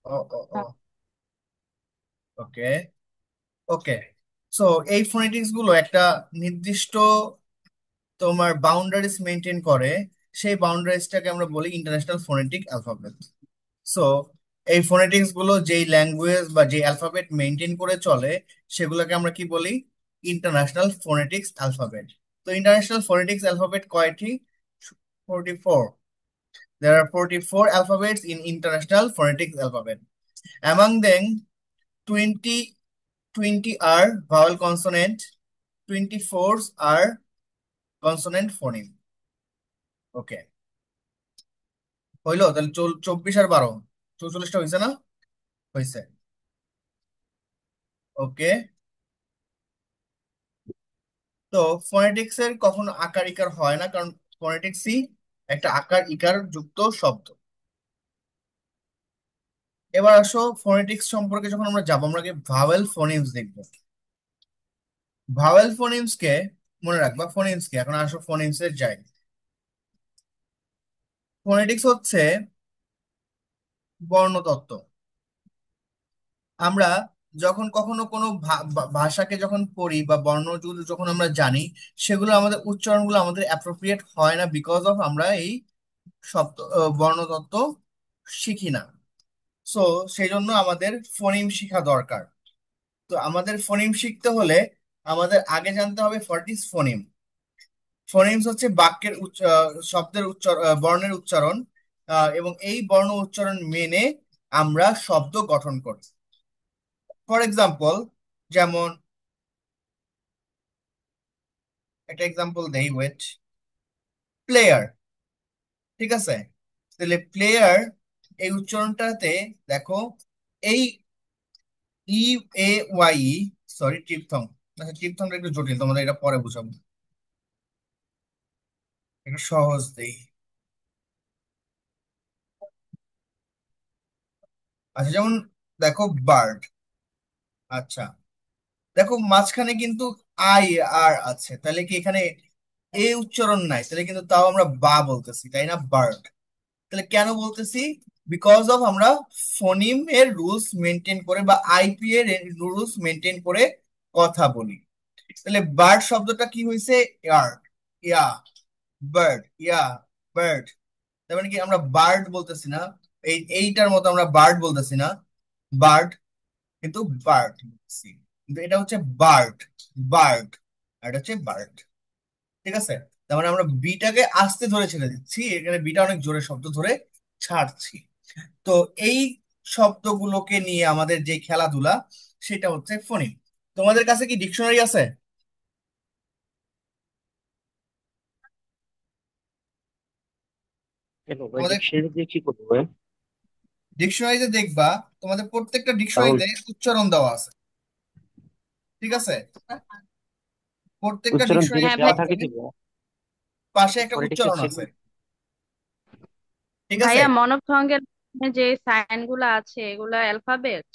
ও ও ও ওকে ওকে। So এই phonetics গুলো একটা নির্দিষ্ট তোমার বাউন্ডারিজ মেনটেন করে। সেই বাউন্ডারিজটাকে আমরা বলি ইন্টারন্যাশনাল ফোনেটিক অ্যালফাবেট। সো এই ফোনেটিক্স গুলো যেই ল্যাঙ্গুয়েজ বা যে অ্যালফাবেট মেনটেন করে চলে সেগুলোকে আমরা কি বলি? International phonetics alphabet. তো ইন্টারন্যাশনাল ফোনেটিক্স অ্যালফাবেট কয়টি? 44। There are 44 alphabets in international phonetics alphabet. Among them, 20 20 are vowel consonant, 24 are consonant phoneme. ওকে, হইলো তাহলে 24 আর 12, 44টা হয়েছে না? হয়েছে। ওকে। তো ফোনেটিক্স এর কখনো আকার ইকার হয় না, কারণ ফোনেটিক্সই একটা আকার ইকার যুক্ত শব্দ। এবার আসো ফোনেটিক্স সম্পর্কে যখন আমরা যাবো, আমরা আগে ভাওয়েল ফোনিমস দেখবো। ভাওয়েল ফোনিমস কে মনে রাখবা। ফোনিমস কে, এখন আসো ফোনিমস এর যাই। ফোনেটিক্স হচ্ছে বর্ণতত্ত্ব। আমরা যখন কখনো কোনো ভাষাকে যখন পড়ি বা বর্ণগুলো যখন আমরা জানি, সেগুলো আমাদের উচ্চারণগুলো আমাদের অ্যাপ্রোপ্রিয়েট হয় না, বিকজ অফ আমরা এই শব্দ বর্ণতত্ত্ব শিখি না। সো সেই জন্য আমাদের ফোনিম শিখা দরকার। তো আমাদের ফোনিম শিখতে হলে আমাদের আগে জানতে হবে হোয়াট ইজ ফোনিম। ফোনিমস হচ্ছে বাক্যের শব্দের বর্ণের উচ্চারণ, এবং এই বর্ণ উচ্চারণ মেনে আমরা শব্দ গঠন করি। ফর এক্সাম্পল, যেমন একটা এক্সাম্পল দেই, ওয়েট। প্লেয়ার, ঠিক আছে? তাহলে প্লেয়ার এই উচ্চারণটাতে দেখো, এই ই এ ওয়াই, সরি ট্রিপথং। আচ্ছা ট্রিপথংটা একটু জটিল, তোমাদের এটা পরে বুঝাবো। একটু সহজ দেই। আচ্ছা যেমন দেখো বার্ড। আচ্ছা দেখো মাঝখানে কিন্তু আই আর আছে, তাহলে কি এখানে এ উচ্চারণ নাই? তাহলে কিন্তু তাও আমরা বা বলতেছি, তাই না? বার্ড। তাহলে কেন বলতেছি? বিকজ অফ আমরা ফোনিম এর রুলস মেনটেন করে বা আইপি এর রুলস মেনটেন করে কথা বলি। তাহলে বার্ড শব্দটা কি হয়েছে? ইয়ার, ইয়া, বার্ড, ইয়া, বার্ড। তার মানে কি আমরা বার্ড বলতেছি না, এইটার মতো আমরা বার্ড বলতেছি না, বার্ড, কিন্তু বার্ড বলতেছি। কিন্তু এটা হচ্ছে বার্ড, বার্ড, আর এটা হচ্ছে বার্ড। ঠিক আছে? তার মানে আমরা বিটাকে আস্তে ধরে ছেড়ে দিচ্ছি, এখানে বিটা অনেক জোরে শব্দ ধরে ছাড়ছি। তো এই শব্দগুলোকে নিয়ে আমাদের যে খেলাধুলা, সেটা হচ্ছে ফোনিম। তোমাদের কাছে কি ডিকশনারি আছে? কেন ভাই, তোমাদের ডিকশনারি দিয়ে কি করবো ভাই? ডিকশনারিতে দেখবা, তোমাদের প্রত্যেকটা তাহলে ডিকশনারিতে উচ্চারণ দেওয়া আছে, ঠিক আছে? প্রত্যেকটা উচ্চারণ ডিকশনারির ডিরেক্ট হ্যাঁ ভাই, দেওয়া থাকে পাশে কি ভাই? পাশে একটা ফনেটিক্স এর উচ্চারণ আছে, সিম্বল। ঠিক আছে? ভাইয়া মনফঙ্গের যে সাইন গুলা আছে এগুলা অ্যালফাবেট?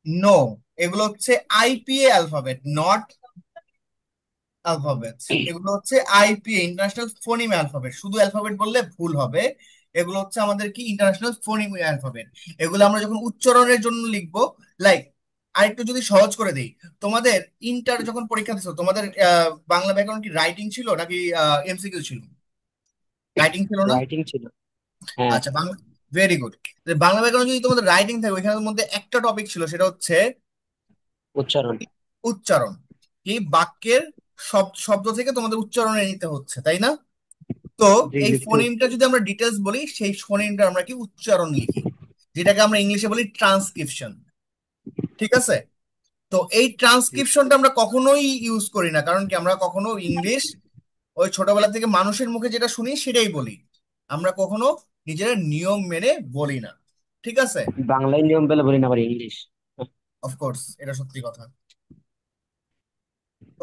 নো, এগুলো হচ্ছে আইপিএ অ্যালফাবেট, নট অ্যালফাবেটস। এগুলো হচ্ছে আইপিএ, ইন্টারন্যাশনাল ফোনিম অ্যালফাবেট। শুধু অ্যালফাবেট বললে ভুল হবে। এগুলো হচ্ছে আমাদের কি ইন্টারন্যাশনাল ফোনিম অ্যালফাবেট। এগুলো আমরা যখন উচ্চারণের জন্য লিখবো, লাইক আরেকটু যদি সহজ করে দেই, তোমাদের ইন্টার যখন পরীক্ষা দিছো, তোমাদের বাংলা ব্যাকরণ কি রাইটিং ছিল নাকি এমসিকিউ ছিল? রাইটিং ছিল না? রাইটিং ছিল। হ্যাঁ। আচ্ছা বাংলা, ভেরি গুড। বাংলা ব্যাকরণ যদি তোমাদের রাইটিং থাকে, ওইখানের মধ্যে একটা টপিক ছিল, সেটা হচ্ছে উচ্চারণ। উচ্চারণ। কি বাক্যের শব্দ থেকে তোমাদের উচ্চারণে নিতে হচ্ছে, তাই না? তো জি এই লিখতে ফোনিমটা হচ্ছে। যদি আমরা ডিটেলস বলি, সেই ফোনিমটা আমরা কি উচ্চারণ লিখি, যেটাকে আমরা ইংলিশে বলি ট্রান্সক্রিপশন। ঠিক আছে? তো এই ট্রান্সক্রিপশনটা আমরা কখনোই ইউজ করি না, কারণ কি আমরা কখনো ইংলিশ ওই ছোটবেলা থেকে মানুষের মুখে যেটা শুনি সেটাই বলি। আমরা কখনো নিজের নিয়ম মেনে বলি না। ঠিক আছে? বাংলায় নিয়ম পেলে বলি না আবার ইংলিশ। অফকোর্স, এটা সত্যি কথা।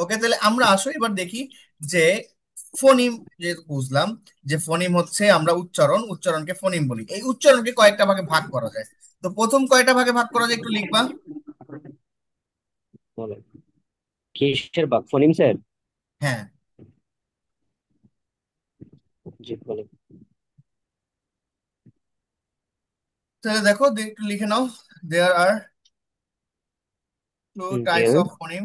ওকে, তাহলে আমরা আসো এবার দেখি যে ফোনিম, যেহেতু বুঝলাম যে ফোনিম হচ্ছে আমরা উচ্চারণ, উচ্চারণকে ফোনিম বলি। এই উচ্চারণকে কয়েকটা ভাগে ভাগ করা যায়। তো প্রথম কয়টা ভাগে ভাগ করা যায় একটু লিখবা। বলে কিসের বাক, ফোনিমসের? হ্যাঁ, জি বলে। তাহলে দেখো একটু লিখে নাও। দেয়ার আর টু টাইপস দেয়ার, অফ ফোনিম।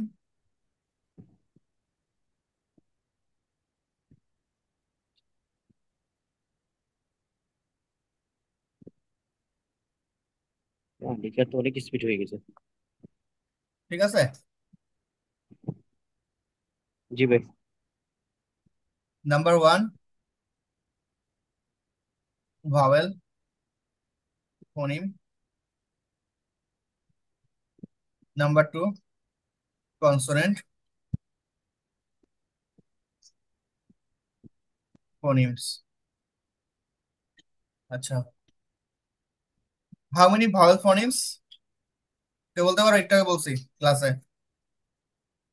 লেখা তো অনেক স্পিড হয়ে গেছে। ঠিক আছে। জি ভাই। Number one, vowel phoneme. Number two, consonant phonemes. আচ্ছা, হাউ মেনি ভাওয়েল ফোনিমস? কে বলতে পারো? একটু আগে বলছি ক্লাসে।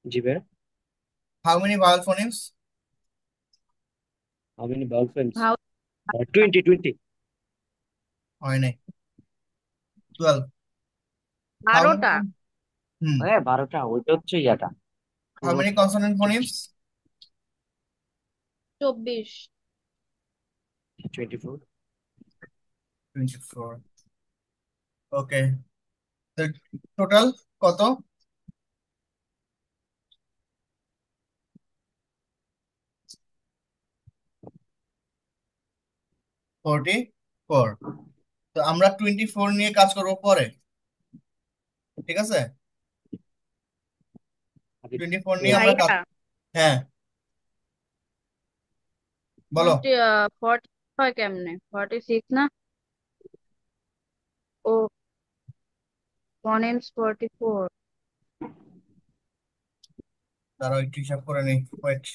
জি ভাই। How many vowel phonemes? How many vowel friends? ভাও 20, 20। হয় নাই, 12। How many? 12টা। হুম। হ্যাঁ, 12টা, ওইটা হচ্ছে ইয়াটা। হাউ পুরো many consonant phonemes? 24। 24। 24। 24। Okay, total কত? 44। তো আমরা 24 নিয়ে কাজ করবো পরে। ঠিক আছে, আগে 24 নিয়ে আমরা কাজ। ভাইয়া হ্যাঁ, বলো। 40 হয় কেমনে? 46 না? ও, ফনেমস 44। দাঁড়াও একটু হিসাব করে নিই, ওয়েট।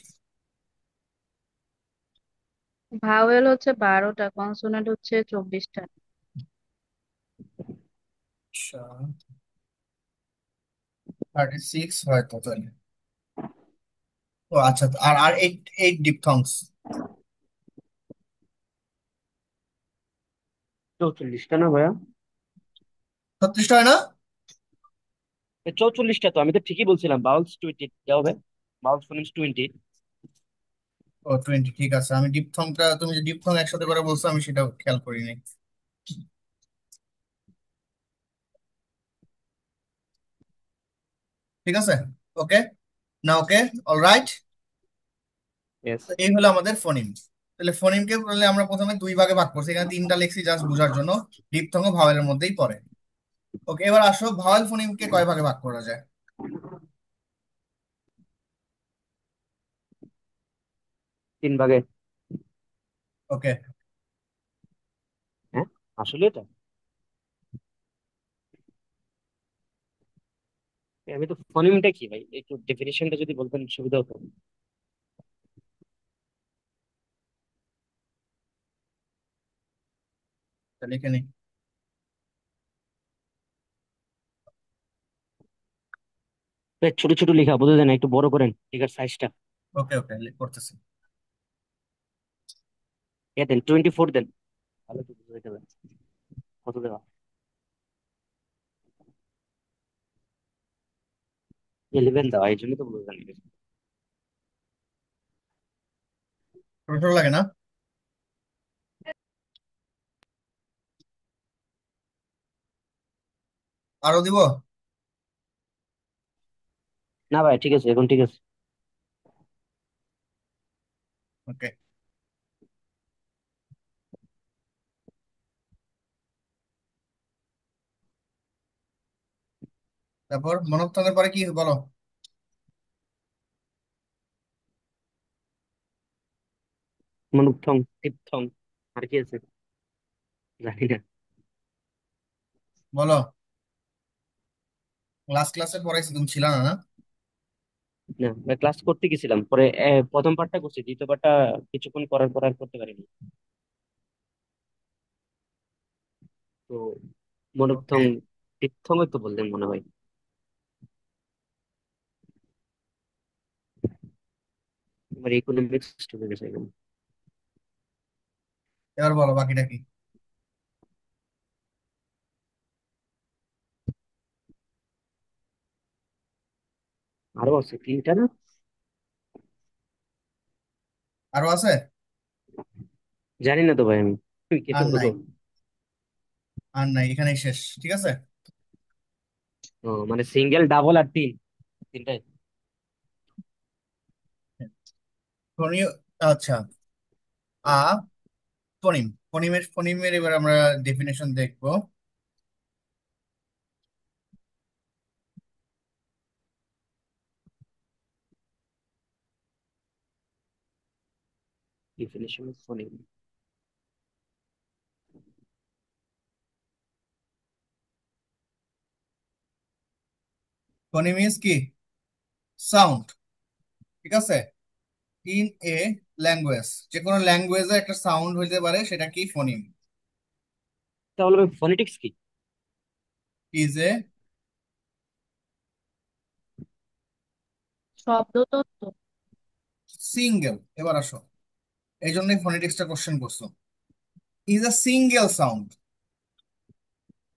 ভাওয়েল হচ্ছে 12টা, কনসোনেন্ট হচ্ছে 24টা। 36 হয় তো তাহলে। ও আচ্ছা, আর আর এইট, এইট ডিপথংস। 44টা না ভাইয়া? 36টা হয় না? 44টা তো, আমি তো ঠিকই বলছিলাম, বাউলস 20 হবে। বাউলস ফোনেমস 20। ও 20, ঠিক আছে। আমি ডিপথংটা, তুমি যে ডিপথং একসাথে করে বলছো, আমি সেটা খেয়াল করিনি। ঠিক আছে, ওকে না, ওকে, অলরাইট। ইয়েস। তো এই হলো আমাদের ফোনিম। তাহলে ফোনিমকে বললে আমরা প্রথমে দুই ভাগে ভাগ করছি, এখানে তিনটা লিখছি জাস্ট বোঝার জন্য। ডিপথং ও ভাওয়েলের মধ্যেই পড়ে। ওকে, এবার আসো ভাওয়েল ফোনিমকে কয় ভাগে ভাগ করা যায়। 3 ভাগে। ওকে, হ্যাঁ, আসলে এটা আমি তো ফোনেমটা কি ভাই, একটু ডেফিনেশনটা যদি বলতেন সুবিধা হতো। তাহলে এখানে। ভাই, ছোট ছোট লেখা বোঝা যায় না, একটু বড় করেন লেখার সাইজটা। ওকে ওকে, করতেছি। দেন 24 দেন, তাহলে তো বুঝতে যাবে কত দেওয়া। 11 দেওয়া, এই জন্য তো বুঝতে জানি। ছোট ছোট লাগে না? আরো দিব? না ভাই, ঠিক আছে, এখন ঠিক আছে। ওকে, তারপর মনোত্থঙের পরে কি বলো? মনুথং, টিপথং, আর কি আছে জানি না। বলো, লাস্ট ক্লাসে পড়াইছি, তুমি ছিল না না? না ভাই, ক্লাস করতে গেছিলাম, পরে প্রথম পার্টটা করছি, দ্বিতীয় পার্টটা কিছুক্ষণ করার পর আর করতে পারিনি। তো ওকে, মনুথং, টিপথং তো বললেন মনে হয়। আমার ইকোনমিক্স ঢুকে গেছে এখন। এবার বলো বাকিটা কি। আরো আছে 3টা না? আরো আছে? জানি না তো ভাই, আমি কেটে আর বলবো। নাই? আর নাই, এখানেই শেষ। ঠিক আছে। ও মানে সিঙ্গেল, ডাবল আর তিন, তিনটাই। ফোনিও, আচ্ছা। আ ফোনিম, ফোনিমের এবার আমরা ডেফিনেশন দেখবো। Definition of phoneme. Phoneme is কি? সাউন্ড। ঠিক আছে। ইন এ ল্যাঙ্গুয়েজ, যে কোনো ল্যাঙ্গুয়েজে একটা সাউন্ড হইতে পারে, সেটা কি? ফোনিম। তাহলে ফোনেটিক্স কি? Is a শব্দতত্ত্ব। সিঙ্গেল, এবার আসো, এই জন্যই ফোনেটিক্সটা কোশ্চেন করছো। Is a single sound.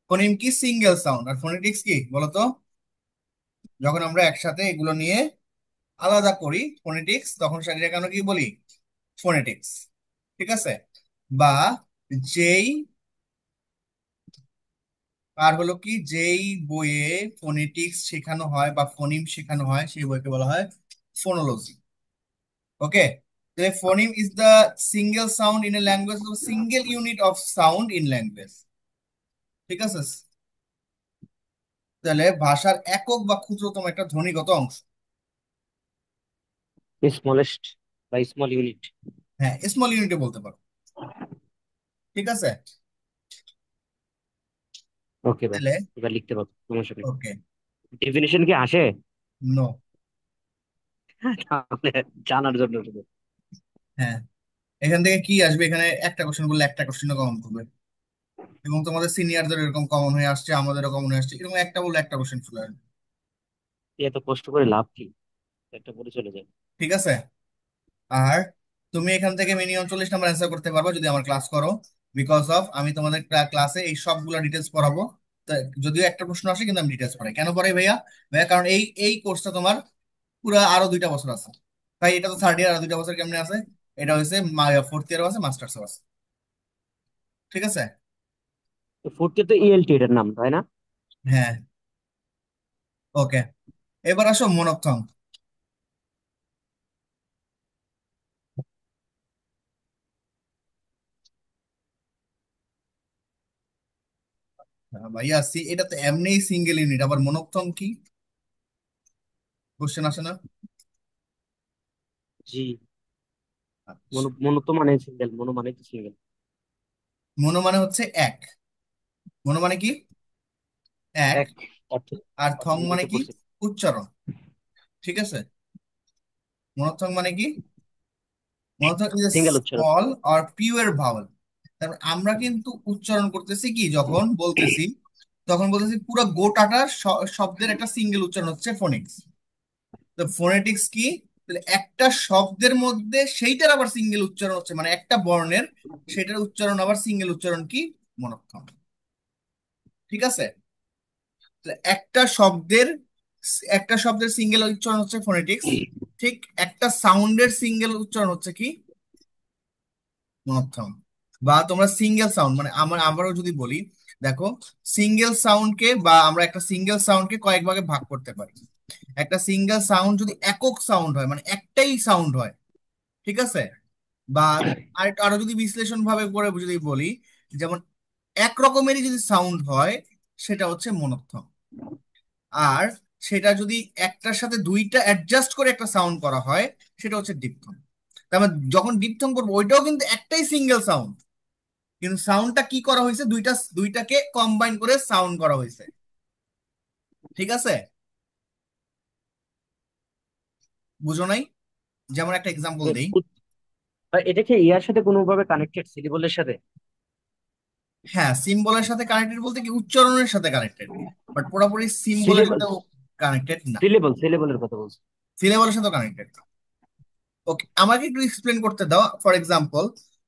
Phoneme কি? Single sound. আর ফোনেটিক্স কি বলতো? যখন আমরা একসাথে এগুলো নিয়ে আলাদা করি ফোনেটিক্স, তখন সেটা কেন কি বলি? ফোনেটিক্স। ঠিক আছে। বা যেই, আর হলো কি, যেই বইয়ে ফোনেটিক্স শেখানো হয় বা ফোনিম শেখানো হয়, সেই বইকে বলা হয় ফোনোলজি। ওকে। তাহলে phoneme is the single sound in a language, single unit of sound in language. ঠিক আছে। তাহলে ভাষার একক বা ক্ষুদ্রতম একটা ধ্বনিগত অংশ। স্মলেস্ট বা স্মল ইউনিট। হ্যাঁ, স্মল ইউনিটে বলতে পারো। ঠিক আছে। ওকে ভাই, তাহলে এবার লিখতে পারবো, সমস্যা নেই। ওকে। ডেফিনিশন কি আসে? নো। তাহলে জানার জন্য শুধু। হ্যাঁ, এখান থেকে কি আসবে? এখানে একটা কোশ্চেন বললে একটা কোশ্চেনও কমন করবে, এবং তোমাদের সিনিয়রদের এরকম কমন হয়ে আসছে, আমাদেরও কমন হয়ে আসছে, এরকম একটা বললে একটা কোশ্চেন চলে আসবে। এত কষ্ট করে লাভ কি, একটা পরে চলে যায়। ঠিক আছে। আর তুমি এখান থেকে মিনিমাম 40 নাম্বার অ্যান্সার করতে পারবে যদি আমার ক্লাস করো। বিকজ অফ আমি তোমাদের ক্লাসে এই সবগুলো ডিটেলস পড়াবো। তা যদিও একটা প্রশ্ন আসে, কিন্তু আমি ডিটেলস পড়াই। কেন পড়াই ভাইয়া? ভাইয়া কারণ এই এই কোর্সটা তোমার পুরো আরো 2টা বছর আছে। তাই এটা তো থার্ড ইয়ার, আর 2টা বছর কেমনে আছে? এটা হচ্ছে ফোর্থ ইয়ারও আছে, মাস্টার্সও আছে। ঠিক আছে। ফোর্থ তো ইএলটি এটার নাম, তাই না? হ্যাঁ। ওকে। এবার আসো মনোথং। ভাইয়া এটা তো এমনি সিঙ্গেল ইউনিট, আবার মনোথং কি? কোশ্চেন আসে না? জি। আচ্ছা। মনো তো মানে সিঙ্গেল, মনো মানে তো সিঙ্গেল। মনো মানে হচ্ছে এক। মনো মানে কি? এক। এক অর্থ। আর থং অর্থনীতি মানে তো কি? পড়ছি। উচ্চারণ। ঠিক আছে। মনোথং মানে কি? মনোথং ইজ এ সিঙ্গেল উচ্চারণ। স্মল আর পিওর ভাওয়েল। তারপর আমরা কিন্তু উচ্চারণ করতেছি কি, যখন বলতেছি, তখন বলতেছি পুরো গোটাটা শব্দের একটা সিঙ্গেল উচ্চারণ হচ্ছে ফোনিক্স। তো ফোনেটিক্স কি? তাহলে একটা শব্দের মধ্যে সেইটার আবার সিঙ্গেল উচ্চারণ হচ্ছে, মানে একটা বর্ণের সেটার উচ্চারণ আবার সিঙ্গেল উচ্চারণ কি? মনোথং। ঠিক আছে। তাহলে একটা শব্দের সিঙ্গেল উচ্চারণ হচ্ছে ফোনেটিক্স। ঠিক, একটা সাউন্ডের সিঙ্গেল উচ্চারণ হচ্ছে কি? মনোথং। বা তোমরা সিঙ্গেল সাউন্ড, মানে আবারও যদি বলি, দেখো, সিঙ্গেল সাউন্ডকে বা আমরা একটা সিঙ্গেল সাউন্ডকে কয়েক ভাগে ভাগ করতে পারি। একটা সিঙ্গেল সাউন্ড যদি একক সাউন্ড হয়, মানে একটাই সাউন্ড হয়, ঠিক আছে, বা আর আরো যদি বিশ্লেষণ ভাবে করে যদি বলি, যেমন এক রকমেরই যদি সাউন্ড হয়, সেটা হচ্ছে মনোথং। আর সেটা যদি একটার সাথে দুইটা অ্যাডজাস্ট করে একটা সাউন্ড করা হয়, সেটা হচ্ছে ডিপথং। তার মানে যখন ডিপথং করবো, ওইটাও কিন্তু একটাই সিঙ্গেল সাউন্ড, কিন্তু সাউন্ডটা কি করা হয়েছে, দুইটাকে কম্বাইন করে সাউন্ড করা হয়েছে। ঠিক আছে। বুঝো নাই? যেমন একটা এক্সাম্পল এ, দেই। এটা কি ইয়ার সাথে কোনোভাবে কানেক্টেড, সিলেবলের সাথে? হ্যাঁ, সিম্বলের সাথে কানেক্টেড বলতে কি, উচ্চারণের সাথে কানেক্টেড, বাট পুরোপুরি সিম্বলের সিলেবল, সাথেও কানেক্টেড না। সিলেবলের কথা বলছি। সিলেবলের সাথেও কানেক্টেড। ওকে, আমাকে একটু এক্সপ্লেন করতে দাও। ফর এক্সাম্পল,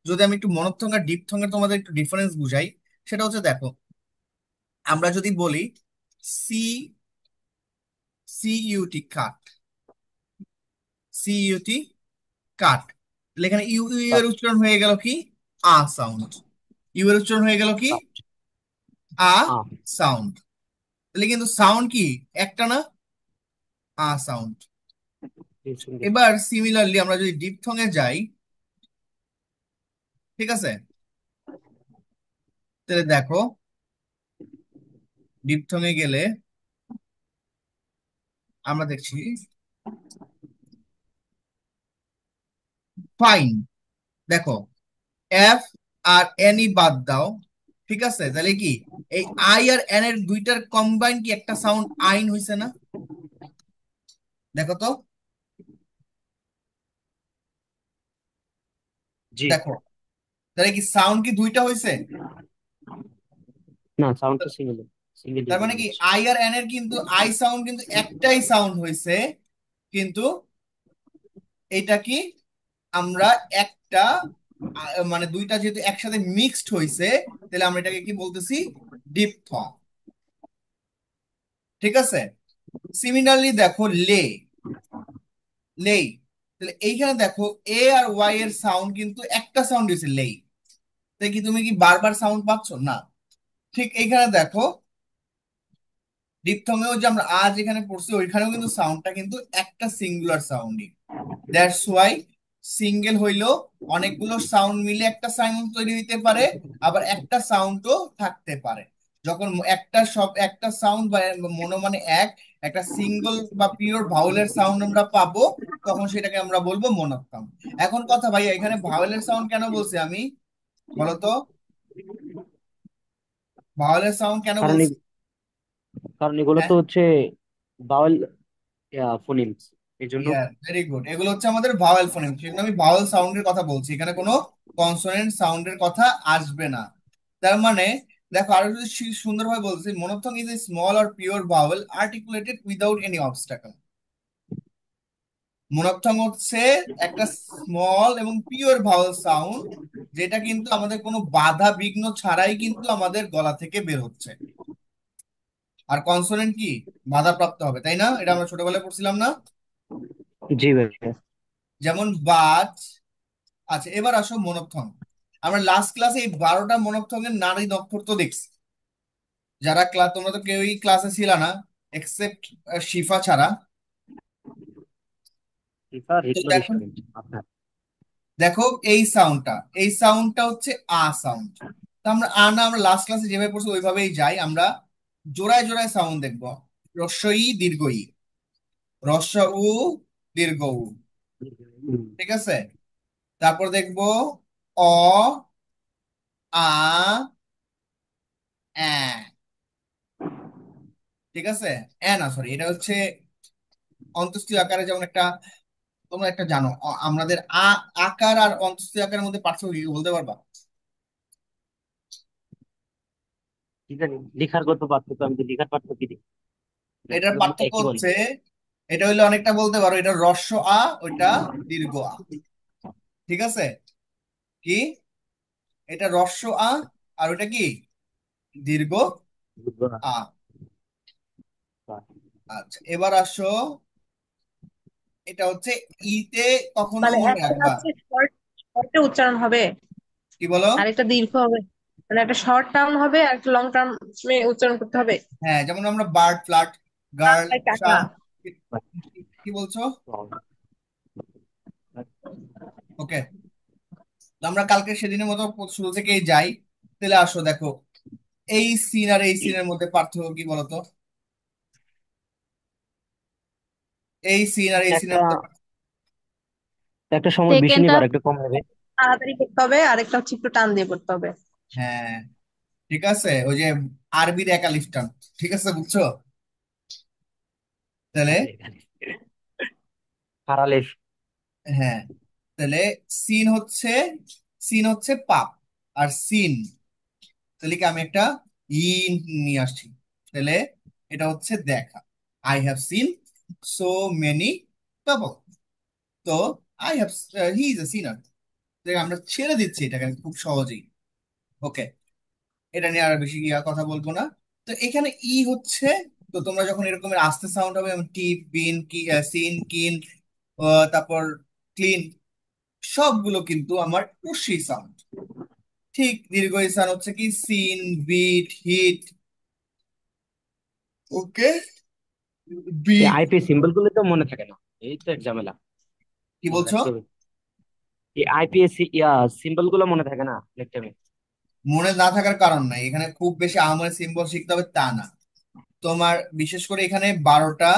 যদি আমি একটু মনোথং আর ডিপথং এর তোমাদের একটু ডিফারেন্স বুঝাই, সেটা হচ্ছে, দেখো, আমরা যদি বলি সি, সিইউটি কাট, সিইউটি কাট, তাহলে এখানে ইউ ইউ এর কাট। উচ্চারণ হয়ে গেল কি? আ সাউন্ড। ইউ এর উচ্চারণ হয়ে গেল কি? আ আ। সাউন্ড। তাহলে কিন্তু সাউন্ড কি একটা না, আ সাউন্ড। সিঙ্গেল। এবার সিমিলারলি আমরা যদি ডিপথং এ যাই, ঠিক আছে, তাহলে দেখো ডিপথং এ গেলে আমরা দেখছি ফাইন। দেখো এফ আর এন ই বাদ দাও, ঠিক আছে, তাহলে কি এই আই আর এন এর দুইটার কম্বাইন কি একটা সাউন্ড আইন হইছে না? দেখো তো, জি। দেখো তাহলে কি সাউন্ড কি দুইটা হইছে? না, সাউন্ড তো সিঙ্গেল। সিঙ্গেল তার মানে কি হচ্ছে। আই আর এন এর কিন্তু আই সাউন্ড কিন্তু একটাই সাউন্ড হইছে, কিন্তু এটা কি আমরা একটা মানে দুইটা যেহেতু একসাথে মিক্সড হইছে, তাহলে আমরা এটাকে কি বলতেছি, ডিপথং। ঠিক আছে, সিমিলারলি দেখো লে, লেই, তাহলে এইখানে দেখো এ আর ওয়াই এর সাউন্ড কিন্তু একটা সাউন্ড হয়েছে লেই। তাই কি তুমি কি বারবার সাউন্ড পাচ্ছ না? ঠিক এইখানে দেখো ডিপথংয়েও যে আমরা আজ এখানে পড়ছি ওইখানেও কিন্তু সাউন্ডটা কিন্তু একটা সিঙ্গুলার সাউন্ডই। দ্যাটস ওয়াই সিঙ্গেল হইলেও অনেকগুলো সাউন্ড মিলে একটা সাউন্ড তৈরি হইতে পারে, আবার একটা সাউন্ডও থাকতে পারে। যখন একটা সব একটা সাউন্ড বা মনো মানে এক, একটা সিঙ্গল বা পিওর ভাওয়েলের সাউন্ড আমরা পাবো, তখন সেটাকে আমরা বলবো মনোফথং। এখন কথা ভাই, এখানে ভাওয়েলের সাউন্ড কেন বলছি আমি, বলতো? ভাওয়েলের সাউন্ড কেন কারণ বলছি? কারণ এগুলো হ্যাঁ, তো হচ্ছে বাউল ফোনিমস, এই জন্য। ইয়ার ভেরি গুড, এগুলো হচ্ছে আমাদের ভাওয়েল ফোনেম, সেজন্য আমি ভাওয়েল সাউন্ডের কথা বলছি, এখানে কোনো কনসোনেন্ট সাউন্ডের কথা আসবে না। তার মানে দেখো আরো যদি সুন্দরভাবে বলছি, monophthong is a small or pure vowel articulated without any obstacle. Monophthong হচ্ছে একটা স্মল এবং পিওর ভাওয়েল সাউন্ড, যেটা কিন্তু আমাদের কোনো বাধা বিঘ্ন ছাড়াই কিন্তু আমাদের গলা থেকে বের হচ্ছে। আর কনসোনেন্ট কি বাধাপ্রাপ্ত হবে, তাই না? এটা আমরা ছোটবেলায় পড়ছিলাম না? জি ভাইয়া। যেমন বাজ। আচ্ছা এবার আসো মনোফথং। আমরা লাস্ট ক্লাসে এই 12টা মনোফথং এর নারী অক্ষর তো দেখছি। যারা ক্লাস, তোমরা তো কেউই ক্লাসে ছিল না এক্সেপ্ট শিফা ছাড়া। ফিফা তো রেগুলার দেখো, স্টুডেন্ট আপনার। দেখো এই সাউন্ডটা হচ্ছে আ সাউন্ড। তো আমরা আ না, আমরা লাস্ট ক্লাসে যেভাবে পড়ছি ওইভাবেই যাই আমরা। জোড়ায় জোড়ায় সাউন্ড দেখবো। রস্বই দীর্ঘ ই, রস্ব উ, দীর্ঘ উ, হুম। ঠিক আছে। তারপর দেখবো অ, আ, অ্যা, ঠিক আছে। না সরি, এটা হচ্ছে অন্ত্যেষ্টিয় আকারে, যেমন একটা, তোমরা একটা জানো আমাদের আকার আর অন্ত্যেষ্টিয় আকারের মধ্যে পার্থক্য কি বলতে পারবা? ঠিক আছে, লেখার গল্প পার্থক্য, আমি তো লেখার পার্থক্য কি দিই? এটার নাকি পার্থক্য একই বলে? হচ্ছে, এটা হইলে অনেকটা বলতে পারো, এটা হ্রস্ব আ, ওইটা দীর্ঘ আ, ঠিক আছে। কি, এটা হ্রস্ব আ আর ওইটা কি দীর্ঘ আ। আচ্ছা এবার আসো, এটা হচ্ছে ইতে কখনো মানে মনে একটা রাখবা। হচ্ছে শর্ট শর্টে উচ্চারণ হবে কি বলো? আর একটা দীর্ঘ হবে, মানে একটা শর্ট টার্ম হবে আর একটা লং টার্ম উচ্চারণ করতে হবে। হ্যাঁ, যেমন আমরা বার্ড, ফ্লাট, গার্ল, টাকা। শাহ। কি কি বলছো? ওকে, তো আমরা কালকে সেদিনের মতো শুরু থেকেই যাই। তাহলে আসো দেখো, এই সিন আর এই সিনের মধ্যে পার্থক্য কি বলতো? এই সিন আর এই সিনের একটা মধ্যে একটা সময় বেশি সেকেন্ডটা নেবে আর একটা কম নেবে। তাড়াতাড়ি করতে হবে আর একটা হচ্ছে একটু টান দিয়ে করতে হবে। হ্যাঁ, ঠিক আছে, ওই যে আরবির একালিফ টান, ঠিক আছে, বুঝছো? তাহলে হারালের। হ্যাঁ, তাহলে সিন হচ্ছে, পাপ, আর সিন, তাহলে কি আমি একটা ইন নিয়ে আসছি, তাহলে এটা হচ্ছে দেখা। I have seen so many people, তো I have, he is a sinner. আমরা ছেড়ে দিচ্ছি এটাকে খুব সহজেই। ওকে, এটা নিয়ে আর বেশি কথা বলবো না। তো এখানে ই হচ্ছে, তো তোমরা যখন এরকমের আস্তে সাউন্ড হবে, যেমন টি, বিন, কি, সিন, কিন, তারপর ক্লিন, সবগুলো কিন্তু আমার টুসি সাউন্ড। ঠিক, দীর্ঘ স্থান হচ্ছে কি সিন, বিট, হিট। ওকে, এই বিট। আইপি সিম্বল গুলো তো মনে থাকে না, এই তো এক ঝামেলা। কি মনে বলছো? রাখতে হবে। এই আইপিএস সিম্বল গুলো মনে থাকে না লিখতে হবে। মনে না থাকার কারণ নাই, এখানে খুব বেশি আমার সিম্বল শিখতে হবে তা না। তোমার বিশেষ করে এখানে 12টা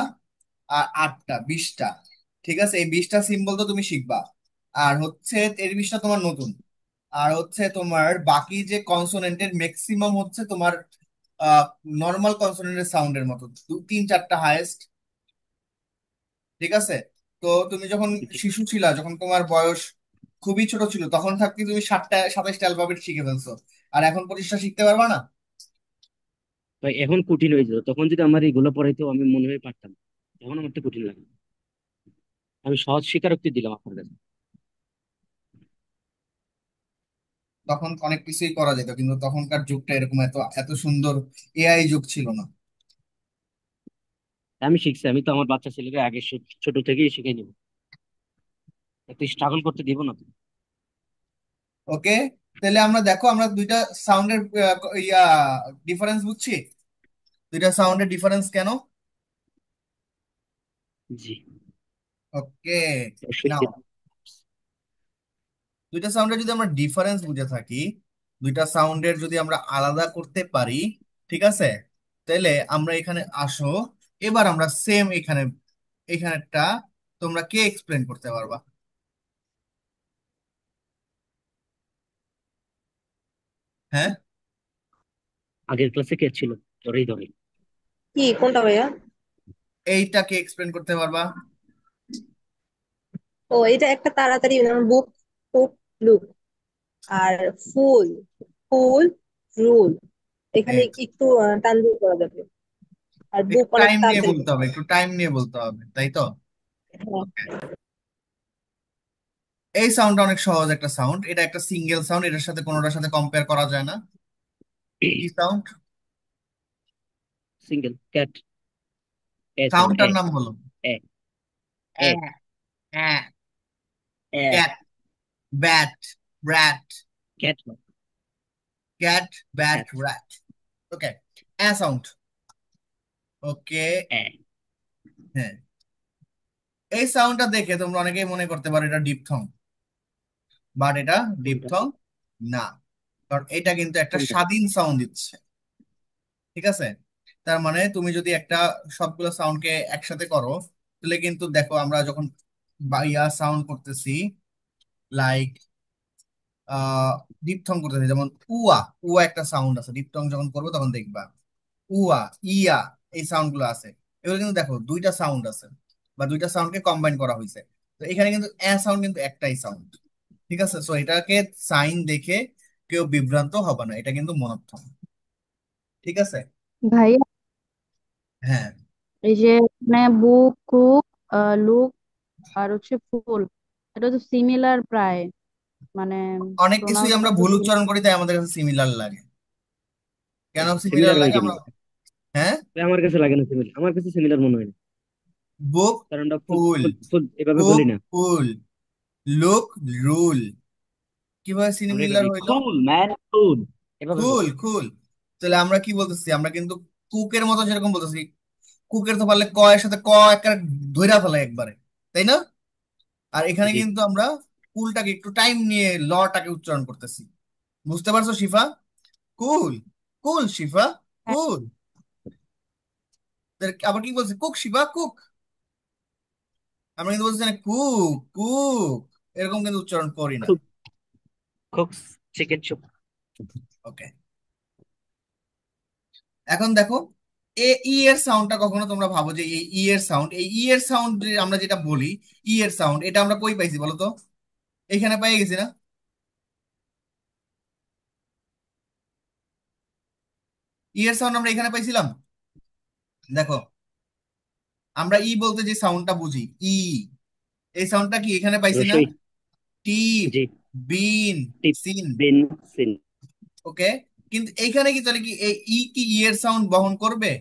আর 8টা, 20টা। ঠিক আছে, এই 20টা সিম্বল তো তুমি শিখবা। আর হচ্ছে এর 20টা তোমার নতুন। আর হচ্ছে তোমার বাকি যে কনসোনেন্টের ম্যাক্সিমাম হচ্ছে তোমার নর্মাল কনসোনেন্টের সাউন্ডের মতো, 2 3 4টা হাইয়েস্ট। ঠিক আছে। তো তুমি যখন জি। শিশু ছিলা, যখন তোমার বয়স খুবই ছোট ছিল, তখন থাকতে তুমি 7টা 27টা অ্যালফাবেট শিখে ফেলছো। আর এখন 25টা শিখতে পারবা না? তো এখন কঠিন হয়ে যেত, তখন যদি আমার এগুলো পড়াইতো আমি মনে হয় পারতাম। এখন আমার তো কঠিন লাগে। আমি সহজ স্বীকারোক্তি দিলাম আপনার কাছে। তখন অনেক কিছুই করা যেত, কিন্তু তখনকার যুগটা এরকম এত এত সুন্দর এআই যুগ ছিল না। আমি শিখছি, আমি তো আমার বাচ্চা ছেলেকে আগে ছোট থেকেই শিখে নিব। একটু স্ট্রাগল করতে দিব না তো। ওকে, তাহলে আমরা দেখো আমরা দুইটা সাউন্ডের ইয়া ডিফারেন্স বুঝছি। দুইটা সাউন্ডের ডিফারেন্স কেন? জি। ওকে, অবশ্যই নাও, ছিল। দুইটা সাউন্ডের যদি আমরা ডিফারেন্স বুঝে থাকি, দুইটা সাউন্ডের যদি আমরা আলাদা করতে পারি, ঠিক আছে, তাহলে আমরা এখানে আসো। এবার আমরা সেম এখানে, এখানেরটা তোমরা কে এক্সপ্লেন করতে পারবা? হ্যাঁ, আগের ক্লাসে কে ছিল? ধরেই ধরে। কি কোনটা ভাইয়া? এইটা কে এক্সপ্লেন করতে পারবা? ও, এটা একটা তাড়াতাড়ি, বুক, বুক, লুক। আর ফুল, ফুল, রুল। এখানে এই, একটু টান দিয়ে করা যাবে। আর বুক একটু অনেক টাইম নিয়ে তাড়াতাড়ি বলতে করা হবে, একটু টাইম নিয়ে বলতে হবে, তাই তো? যাবে। Okay. এই সাউন্ডটা অনেক সহজ একটা সাউন্ড, এটা একটা সিঙ্গেল সাউন্ড, এটার সাথে কোনোটার সাথে কম্পেয়ার করা যায় না। কি sound? Single cat. A sound সাউন্ডটার এ। নাম বলো। A. A. A. Cat, bat, rat. Cat. Cat, bat, cat. Rat. Okay, sound. Okay. A. হ্যাঁ, এই সাউন্ডটা দেখে তোমরা অনেকেই মনে করতে পারো এটা ডিপথং, বাট এটা কোনটা? ডিপথং না। কারণ এটা কিন্তু একটা কোনটা? স্বাধীন সাউন্ড দিচ্ছে। ঠিক আছে, তার মানে তুমি যদি একটা সবগুলো সাউন্ডকে একসাথে করো, তাহলে কিন্তু দেখো আমরা যখন ইয়া সাউন্ড করতেছি, লাইক আহ ডিপথং করতেছি, যেমন উয়া, উয়া একটা সাউন্ড আছে, ডিপথং যখন করবো তখন দেখবা উয়া, ইয়া, এই সাউন্ড গুলো আছে। এগুলো কিন্তু দেখো দুইটা সাউন্ড আছে, বা দুইটা সাউন্ডকে কম্বাইন করা হয়েছে। তো এখানে কিন্তু সাউন্ড কিন্তু একটাই সাউন্ড। ঠিক আছে, সো এটাকে সাইন দেখে কেউ বিভ্রান্ত হবে না, এটা কিন্তু মনোর্থক। ঠিক আছে। ভাইয়া, হ্যাঁ, এই যে মানে বুক, কুক, লুক আর হচ্ছে ফুল, এটা তো সিমিলার প্রায়, মানে অনেক কিছুই আমরা প্রোনাউন্সটা তো ভুল উচ্চারণ করি, তাই আমাদের কাছে সিমিলার লাগে। কেন সিমিলার সিমিলার হয় লাগে কেন? আমরা? হ্যাঁ, আমার কাছে লাগে না সিমিলার, আমার কাছে সিমিলার মনে হয় না। বুক, কারণ আমরা ফুল ফুল, ফুল ফুল এভাবে কুক, বলি না। ফুল, লুক, রুল। কিভাবে আমরা সিমিলার এভাবে হইলো? কুল ম্যান কুল এভাবে কুল, বলি। কুল। তাহলে আমরা কি বলতেছি, আমরা কিন্তু কুকের মতো যেরকম বলতেছি, কুকের তো পারলে ক এর সাথে ক একটা ধইরা ফেলে একবারে, তাই না? আর এখানে জি। কিন্তু আমরা কুলটাকে একটু টাইম নিয়ে লটাকে উচ্চারণ করতেছি। বুঝতে পারছো শিফা? কুল, কুল শিফা, হ্যাঁ, কুল। আবার কি বলছে, কুক শিফা, কুক। আমরা কিন্তু বলছি না কুক, কুক, এরকম কিন্তু উচ্চারণ করি না। খুব কুকস চিকেন স্যুপ। ওকে, এখন দেখো, ই এর সাউন্ডটা কখনো তোমরা ভাবো যে এই ই এর সাউন্ড, এই ই এর সাউন্ড আমরা যেটা বলি, ই এর সাউন্ড, এটা আমরা কই পাইছি বলো তো? এখানে পেয়ে গেছি না? ই এর সাউন্ড আমরা এখানে পাইছিলাম। দেখো, আমরা ই বলতে যে সাউন্ডটা বুঝি, ই, এই সাউন্ডটা কি এখানে পাইছি না? রসই। টিপ, জি। বিন, টিপ। সিন। বিন। সিন। ওকে, কিন্তু এইখানে কি তাহলে কি এই ই কি ই এর সাউন্ড বহন করবে?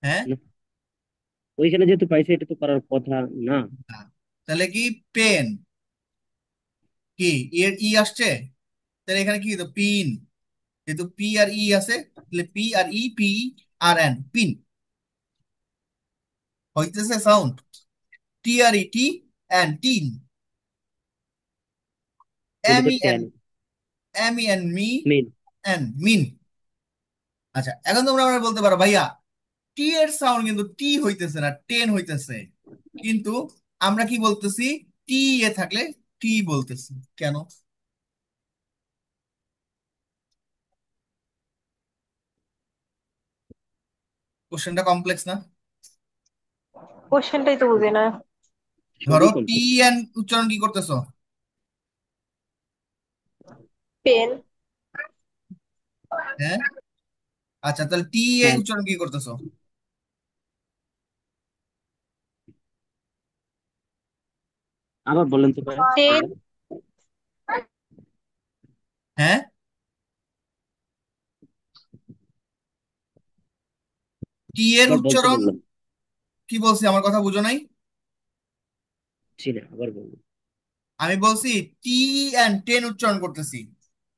হ্যাঁ, না, ওইখানে যেহেতু পাইছে এটা তো করার কথা না। না। তাহলে কি পেন, কি ই এর ই আসছে? তাহলে এখানে কি হতো? পিন। যেহেতু পি আর ই আছে, তাহলে পি আর ই, পি আর এন, পিন হইতেছে সাউন্ড। টি আর ই, টি এন, টিন। এগুলো এম তো E N, ten. M E N, মি মেন। N, mean. আচ্ছা, এখন তোমরা আমরা বলতে পারো ভাইয়া টি এর সাউন্ড কিন্তু টি হইতেছে না, টেন হইতেছে। কিন্তু আমরা কি বলতেছি? টি এ থাকলে টি বলতেছি কেন? কোশ্চেনটা কমপ্লেক্স না? কোশ্চেনটাই তো বুঝি না। ধরো সবই টি কমপ্লিট। এন উচ্চারণ কি করতেছো? পেন। হ্যাঁ, আচ্ছা, তাহলে টি এ হ্যাঁ, উচ্চারণ কি করতেছো? আবার বলেন তো ভাই, টেন। ভাইয়া। হ্যাঁ, টি এর আবার বলতে উচ্চারণ বললাম। কি বলছি? আমার কথা বুঝো নাই? জি না, আবার বললাম। আমি বলছি টি এন, টেন উচ্চারণ করতেছি।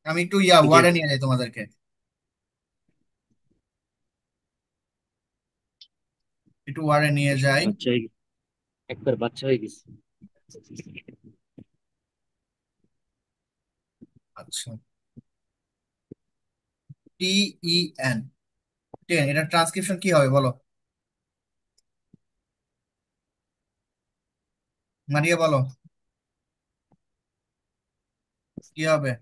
আমি একটু জি ওয়ার্ডে না, নিয়ে যাই তোমাদেরকে। একটু ওয়ার্ডে নিয়ে যাই। বাচ্চা হয়ে গেছে, একবার বাচ্চা হয়ে গেছে। আচ্ছা, টি ই এন, টেন, এটা ট্রান্সক্রিপশন কি হবে বলো? মারিয়া বলো, কি হবে?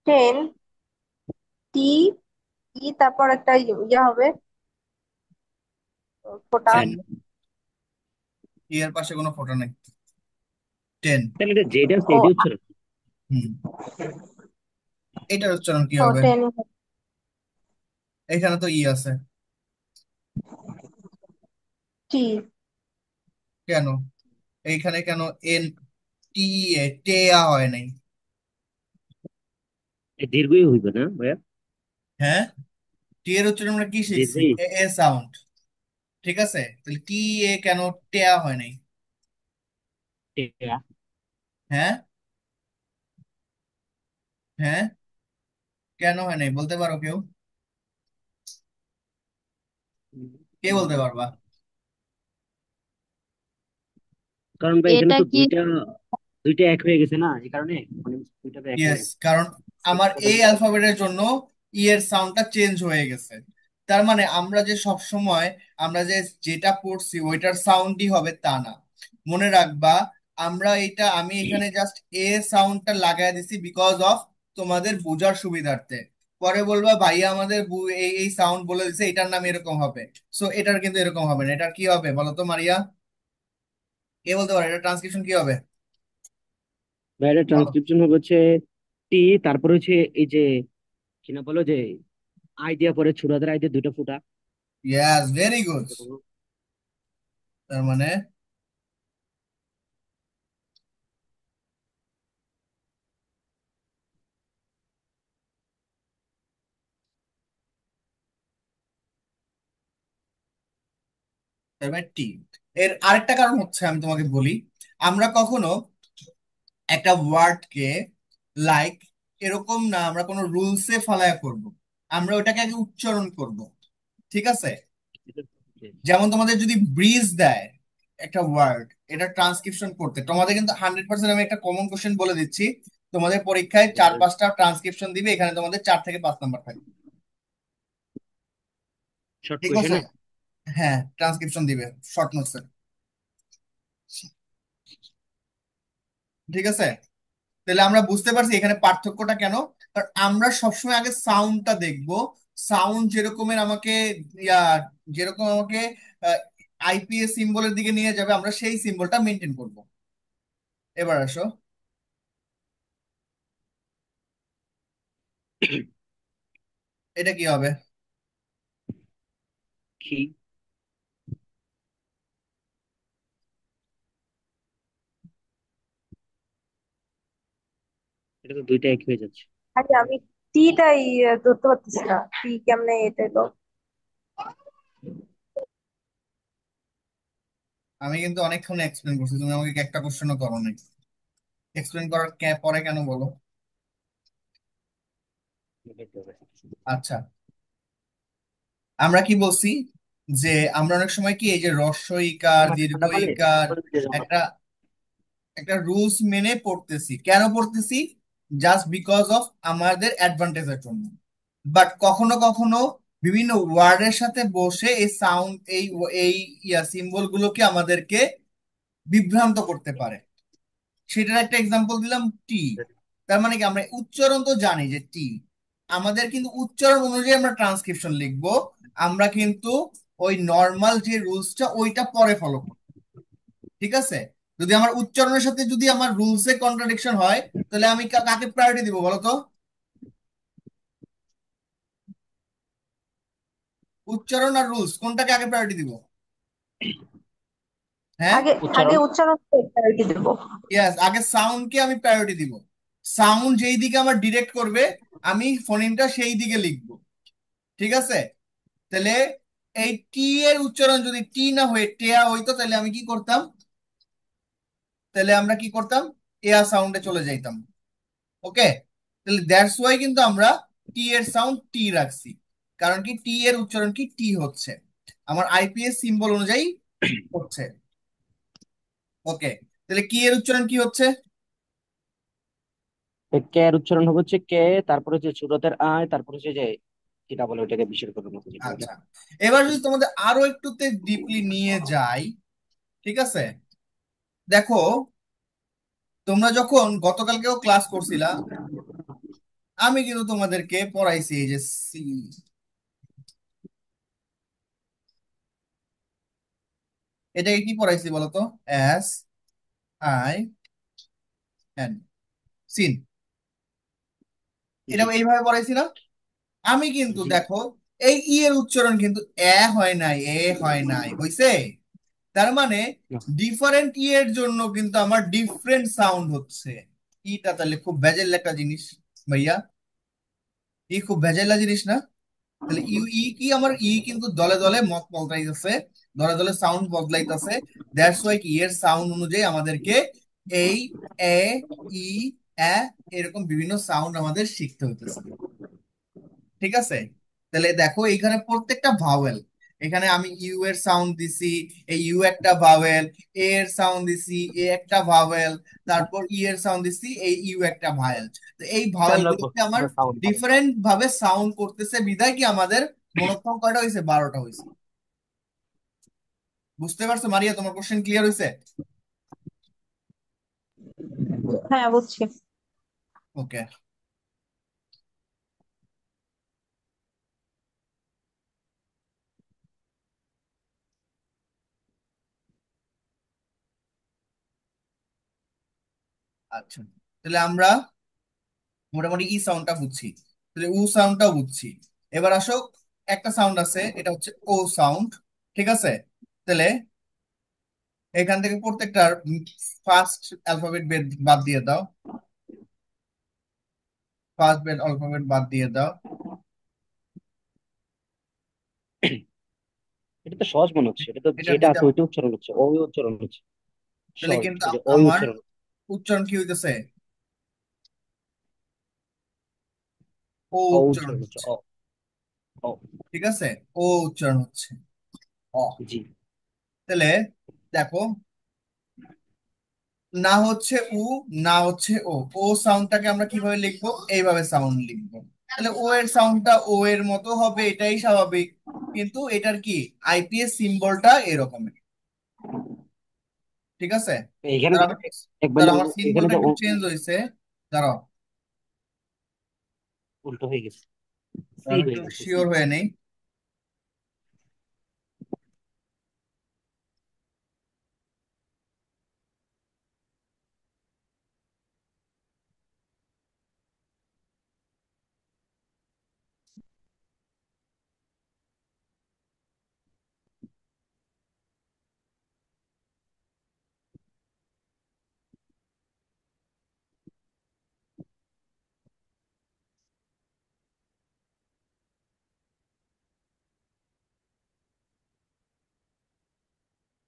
টেন। টি ই তারপর একটা ইয়ে হবে, ফোটা। টেন। টি এর পাশে কোনো ফোঁটা নেই। টেন। তাহলে এটা জেড আছে, ও এটি হচ্ছে না। হুম, এটার উচ্চারণ কি ও হবে? টেন। এখানে তো ই আছে। টি। কেন? এইখানে কেন এন, টি এ টেয়া হয় নাই? এ দীর্ঘই হইবে না ভাইয়া? হ্যাঁ, টি এর উচ্চারণ আমরা কি শিখছি? দীর্ঘই। এ এ সাউন্ড। ঠিক আছে, তাহলে টি এ কেন টেয়া হয় নাই? টেয়া। হ্যাঁ, হ্যাঁ, কেন হয় নাই বলতে পারো কেউ? কে বলতে পারবা? কারণ ভাই এখানে এটা তো কি? দুইটা, দুইটা এক হয়ে গেছে না, এই কারণে মানে দুইটা তো এক হয়ে ইয়েস, গেছে। কারণ আমার প্রথম এই অ্যালফাবেটের জন্য ই এর সাউন্ডটা চেঞ্জ হয়ে গেছে। তার মানে আমরা যে সব সময় আমরা যে যেটা পড়ছি ওইটার সাউন্ডই হবে তা না। মনে রাখবা, আমরা এটা আমি এখানে জাস্ট এ সাউন্ডটা লাগাই দিছি বিকজ অফ তোমাদের বোঝার সুবিধার্থে। পরে বলবা ভাইয়া আমাদের এই এই সাউন্ড বলে দিছে, এটার নাম এরকম হবে। সো এটার কিন্তু এরকম হবে না। এটার কি হবে বলো তো মারিয়া? কে বলতে পারে এটা ট্রান্সক্রিপশন কি হবে? বাইরে বলো। ট্রান্সক্রিপশন হবে হচ্ছে টি, তারপরে হচ্ছে এই যে কিনা বলো যে আই দিয়া পরে ছোড়াদের আই দিয়ে দুইটা ফুটা। ইয়াস, ভেরি গুড। তার মানে টি। এর আরেকটা কারণ হচ্ছে, আমি তোমাকে বলি, আমরা কখনো একটা ওয়ার্ডকে লাইক এরকম না, আমরা কোনো রুলসে ফালায়া করব। আমরা ওটাকে আগে উচ্চারণ করব। ঠিক আছে? যেমন তোমাদের যদি ব্রিজ দেয় একটা ওয়ার্ড, এটা ট্রান্সক্রিপশন করতে তোমাদের কিন্তু 100%, আমি একটা কমন কোশ্চেন বলে দিচ্ছি, তোমাদের পরীক্ষায় চার বলেন। পাঁচটা ট্রান্সক্রিপশন দিবে, এখানে তোমাদের 4 থেকে 5 নাম্বার থাকবে। শর্ট ঠিক আছে? কোয়েশনে। হ্যাঁ, ট্রান্সক্রিপশন দিবে শর্ট নোটসে। ঠিক আছে, তাহলে আমরা বুঝতে পারছি এখানে পার্থক্যটা কেন। কারণ আমরা সবসময় আগে সাউন্ডটা দেখবো। সাউন্ড যেরকমের আমাকে ইয়া যেরকম আমাকে আইপিএস সিম্বলের দিকে নিয়ে যাবে, আমরা সেই সিম্বলটা মেনটেন করব। এবার আসো, এটা কি হবে? কি? এটা তো দুইটা এক হয়ে যাচ্ছে। আরে আমি টিটাই ধরতে পারতেছি না, টি কেমনে এটা তো। আমি কিন্তু অনেকক্ষণ এক্সপ্লেন করছি, তুমি আমাকে একটা কোশ্চেনও করো নাই। এক্সপ্লেন করার পরে কেন বলো। আচ্ছা, আমরা কি বলছি যে আমরা অনেক সময় কি এই যে হ্রস্ব ইকার আমার দীর্ঘ ঠান্ডা পানি ইকার করে দিতে যাবো। একটা একটা রুলস মেনে পড়তেছি, কেন পড়তেছি? জাস্ট বিকজ অফ আমাদের অ্যাডভান্টেজের জন্য। বাট কখনো কখনো বিভিন্ন ওয়ার্ডের সাথে বসে এই সাউন্ড এই সিম্বল গুলোকে আমাদেরকে বিভ্রান্ত করতে পারে। সেটার একটা এক্সাম্পল দিলাম, টি। তার মানে কি আমরা উচ্চারণ তো জানি যে টি, আমাদের কিন্তু উচ্চারণ অনুযায়ী আমরা ট্রান্সক্রিপশন লিখবো। আমরা কিন্তু ওই নর্মাল যে রুলসটা ওইটা পরে ফলো করবো। ঠিক আছে? যদি আমার উচ্চারণের সাথে যদি আমার রুলসে কন্ট্রাডিকশন হয়, তাহলে আমি কাকে প্রায়োরিটি দিব বলো তো? উচ্চারণ আর রুলস কোনটাকে আগে প্রায়োরিটি দিব? হ্যাঁ, আগে আগে উচ্চারণ। উচ্চারণ প্রায়োরিটি দেবো। ইয়েস, আগে সাউন্ডকে আমি প্রায়োরিটি দিব। সাউন্ড যেই দিকে আমার ডিরেক্ট করবে আমি ফোনিমটা সেই দিকে লিখবো। ঠিক আছে? তাহলে এই টি এর উচ্চারণ যদি টি না হয়ে টেয়া হইতো, তাহলে আমি কি করতাম? তাহলে আমরা কি করতাম? এয়া সাউন্ডে চলে যাইতাম। ওকে, তাহলে দ্যাটস ওয়াই কিন্তু আমরা টি এর সাউন্ড টি রাখছি। কারণ কি টি এর উচ্চারণ কি টি হচ্ছে, আমার আইপিএস সিম্বল অনুযায়ী হচ্ছে। ওকে, তাহলে কি এর উচ্চারণ কি হচ্ছে? কে এর উচ্চারণ হবে হচ্ছে কে, তারপরে হচ্ছে ছোটদের আয়, তারপরে হচ্ছে যে যেটা বলে ওটাকে বিশের করে মতো যেটা বলে। আচ্ছা, এবার যদি তোমাদের আরো একটুতে ডিপলি নিয়ে যাই, ঠিক আছে? দেখো, তোমরা যখন গতকালকেও ক্লাস করছিলা, আমি কিন্তু তোমাদেরকে পড়াইছি এই যে সি, এটাকে কি পড়াইছি বলতো? S I N, sin. এটা জি। এইভাবে পড়াইছি না? আমি কিন্তু জি। দেখো, এই ই এর উচ্চারণ কিন্তু এ হয় নাই, এ হয় নাই, হইছে? তার মানে না। ডিফারেন্ট ই এর জন্য কিন্তু আমার ডিফারেন্ট সাউন্ড হচ্ছে। ইটা তাহলে খুব ভেজাল একটা জিনিস ভাইয়া, ই খুব ভেজাইলা জিনিস না? তাহলে ইউ ই কি আমার ই কিন্তু দলে দলে মত বদলাইতেছে, দলে দলে সাউন্ড বদলাইতেছে। দ্যাটস ওয়াই কি এর সাউন্ড অনুযায়ী আমাদেরকে এই এ, ই, এ, এরকম বিভিন্ন সাউন্ড আমাদের শিখতে হইতেছে। ঠিক আছে? তাহলে দেখো এখানে প্রত্যেকটা ভাওয়েল, এখানে আমি ইউ এর সাউন্ড দিছি, এই ইউ একটা ভাওয়েল, এ এর সাউন্ড দিছি, এ একটা ভাওয়েল, তারপর ই এর সাউন্ড দিছি, এই ইউ একটা ভাওয়েল। তো এই ভাওয়েল আমরা গুলোতে আমার সাউন্ড পাবো। ডিফারেন্ট ভাবে সাউন্ড করতেছে, বিধায় কি আমাদের মনোক্ষম কয়টা হয়েছে? 12টা হয়েছে। বুঝতে পারছো মারিয়া? তোমার কোশ্চেন ক্লিয়ার হয়েছে? হ্যাঁ, বুঝছি। ওকে, আচ্ছা, তাহলে আমরা মোটামুটি ই সাউন্ডটা বুঝছি, তাহলে উ সাউন্ডটাও বুঝছি। এবার আসো, একটা সাউন্ড আছে, এটা হচ্ছে ও সাউন্ড। ঠিক আছে? তাহলে এখান থেকে প্রত্যেকটার ফার্স্ট অ্যালফাবেট বাদ দিয়ে দাও, ফার্স্ট অ্যালফাবেট বাদ দিয়ে দাও। এটা তো সহজ মনে হচ্ছে, এটা তো এটা যেটা দিতে আছে ওইটা উচ্চারণ হচ্ছে, ওই উচ্চারণ হচ্ছে। তাহলে সহজ, কিন্তু এই যে ওই আমার উচ্চারণ। উচ্চারণ কি হইতেছে? ও ও উচ্চারণ উচ্চারণ হচ্ছে হচ্ছে। অ। অ। ঠিক আছে, ও উচ্চারণ হচ্ছে অ। জি। তাহলে দেখো, না হচ্ছে উ, না হচ্ছে ও। ও সাউন্ডটাকে আমরা কিভাবে লিখবো? এইভাবে সাউন্ড লিখবো। তাহলে ও এর সাউন্ডটা ও এর মতো হবে, এটাই স্বাভাবিক। কিন্তু এটার কি আইপিএস সিম্বলটা এরকমের। ঠিক আছে? এখানে তার যে আমার একবার তার যে আমার এখানে সিম্বলটা যে একটু চেঞ্জ হয়েছে। দাঁড়াও, উল্টো হয়ে গেছে, সি আমি হয়ে একটু গেছে, সি। শিওর হয়ে নেই।